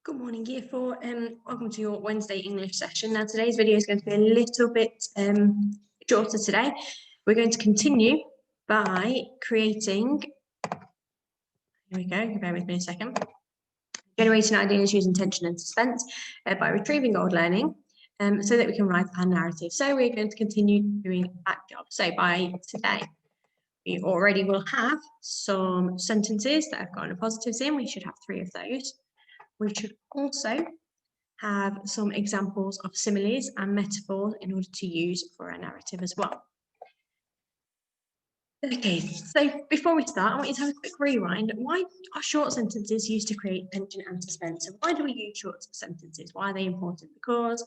Good morning, Year 4. Welcome to your Wednesday English session. Now, today's video is going to be a little bit shorter today. We're going to continue by creating, here we go, bear with me a second, generating ideas using tension and suspense by retrieving old learning so that we can write our narrative. So we're going to continue doing that job. So by today, we already will have some sentences that have got positives in. We should have 3 of those. We should also have some examples of similes and metaphors in order to use for our narrative as well. Okay, so before we start, I want you to have a quick rewind. Why are short sentences used to create tension and suspense? So why do we use short sentences? Why are they important? Because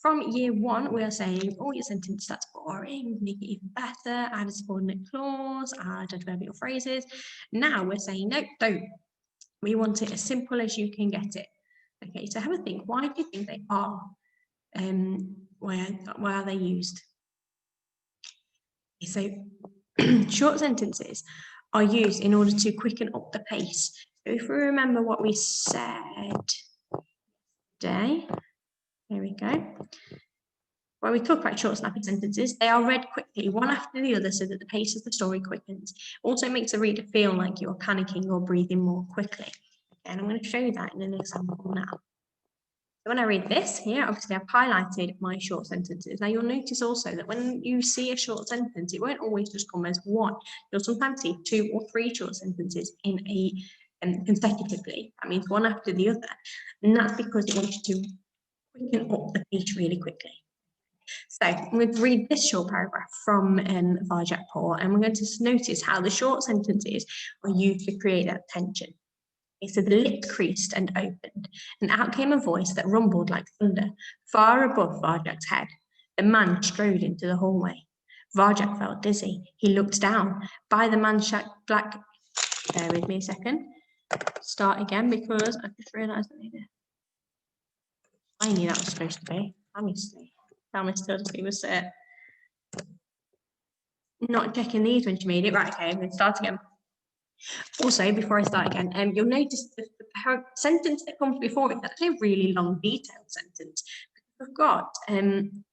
from year 1, we are saying, oh, your sentence, that's boring, make it even better, add a subordinate clause, add adverbial phrases. Now we're saying, no, don't. We want it as simple as you can get it. Okay, so have a think. Why do you think they are? Why are they used? Okay, so short sentences are used in order to quicken up the pace. So if we remember what we said today, there we go. When we talk about short snappy sentences, they are read quickly, one after the other, so that the pace of the story quickens. Also makes the reader feel like you're panicking or breathing more quickly. And I'm going to show you that in an example now. So when I read this here, obviously I've highlighted my short sentences. Now you'll notice also that when you see a short sentence, it won't always just come as one. You'll sometimes see 2 or 3 short sentences in a consecutively. That means one after the other. And that's because it wants you to quicken up the pace really quickly. So I'm going to read this short paragraph from Varjak Paul, and we're going to notice how the short sentences are used to create that tension. Okay, so the lip creased and opened, and out came a voice that rumbled like thunder, far above Varjak's head. The man strode into the hallway. Varjak felt dizzy. He looked down. By the man's black... Bear with me a second. Start again, because I've just realised I knew that was supposed to be. Honestly. Tell me still he was not checking these when she made it. Right, okay, I'm going to start again. Also, before I start again, you'll notice the sentence that comes before it, that's a really long, detailed sentence. We've got and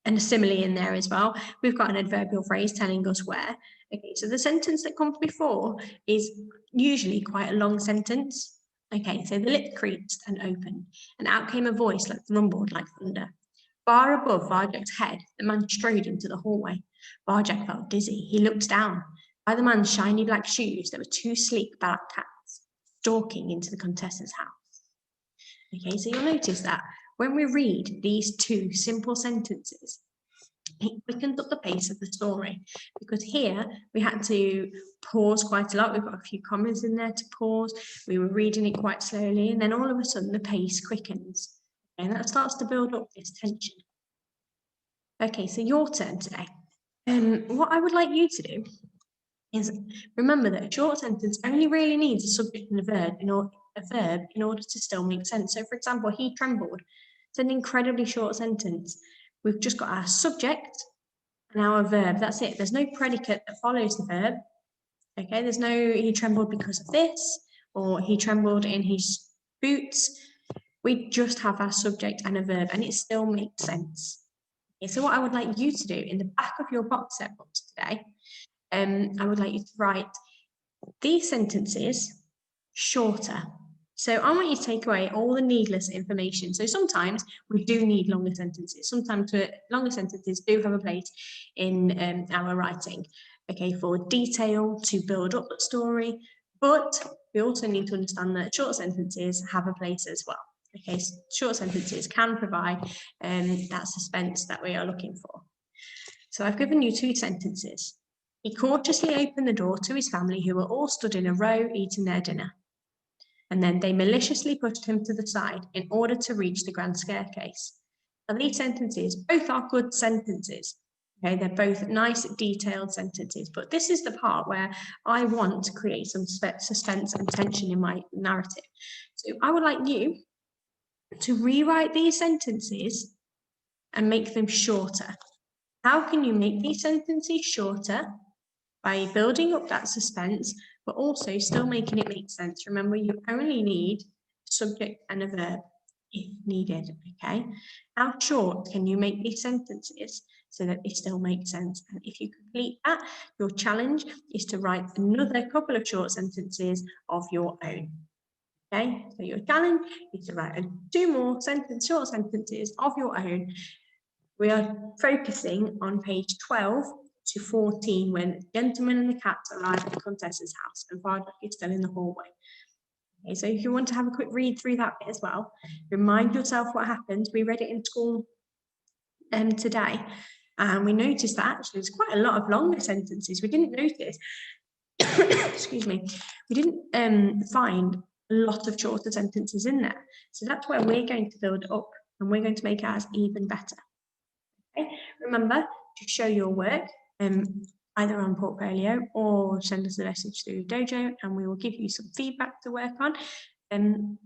a simile in there as well. We've got an adverbial phrase telling us where. Okay, so the sentence that comes before is usually quite a long sentence. Okay, so the lip creased and opened, and out came a voice that rumbled like thunder. Far above Varjak's head, the man strode into the hallway. Varjak felt dizzy. He looked down. By the man's shiny black shoes, there were 2 sleek black cats stalking into the contessa's house. Okay, so you'll notice that when we read these 2 simple sentences, it quickens up the pace of the story, because here we had to pause quite a lot. We've got a few commas in there to pause. We were reading it quite slowly, and then all of a sudden the pace quickens, and that starts to build up this tension. Okay, so your turn today. What I would like you to do is remember that a short sentence only really needs a subject and a verb in order to still make sense. So, for example, he trembled. It's an incredibly short sentence. We've just got our subject and our verb. That's it. There's no predicate that follows the verb. Okay, there's no he trembled because of this, or he trembled in his boots. We just have our subject and a verb, and it still makes sense. Okay, so what I would like you to do in the back of your box set books today, I would like you to write these sentences shorter. So I want you to take away all the needless information. So sometimes we do need longer sentences. Sometimes longer sentences do have a place in our writing, okay, for detail, to build up the story. But we also need to understand that short sentences have a place as well. Okay, so short sentences can provide that suspense that we are looking for. So I've given you 2 sentences. He cautiously opened the door to his family, who were all stood in a row eating their dinner. And then they maliciously pushed him to the side in order to reach the grand staircase. Now, these sentences, both are good sentences. Okay, they're both nice, detailed sentences. But this is the part where I want to create some suspense and tension in my narrative. So I would like you to rewrite these sentences and make them shorter. How can you make these sentences shorter? By building up that suspense, but also still making it make sense. Remember, you only need a subject and a verb if needed, okay? How short can you make these sentences so that they still make sense? And if you complete that, your challenge is to write another couple of short sentences of your own. Okay, so your challenge is to write 2 more short sentences of your own. We are focusing on page 12 to 14 when the gentleman and the cat arrive at the Contessa's house and Vardock is still in the hallway. Okay, so if you want to have a quick read through that bit as well, remind yourself what happened. We read it in school today, and we noticed that actually there's quite a lot of longer sentences. We didn't notice, excuse me, we didn't find a lot of shorter sentences in there. So that's where we're going to build it up, and we're going to make ours even better. Okay, remember to show your work either on Portfolio or send us a message through Dojo, and we will give you some feedback to work on. And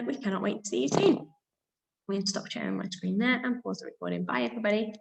we cannot wait to see you soon. I'm going to stop sharing my screen there and pause the recording. Bye, everybody.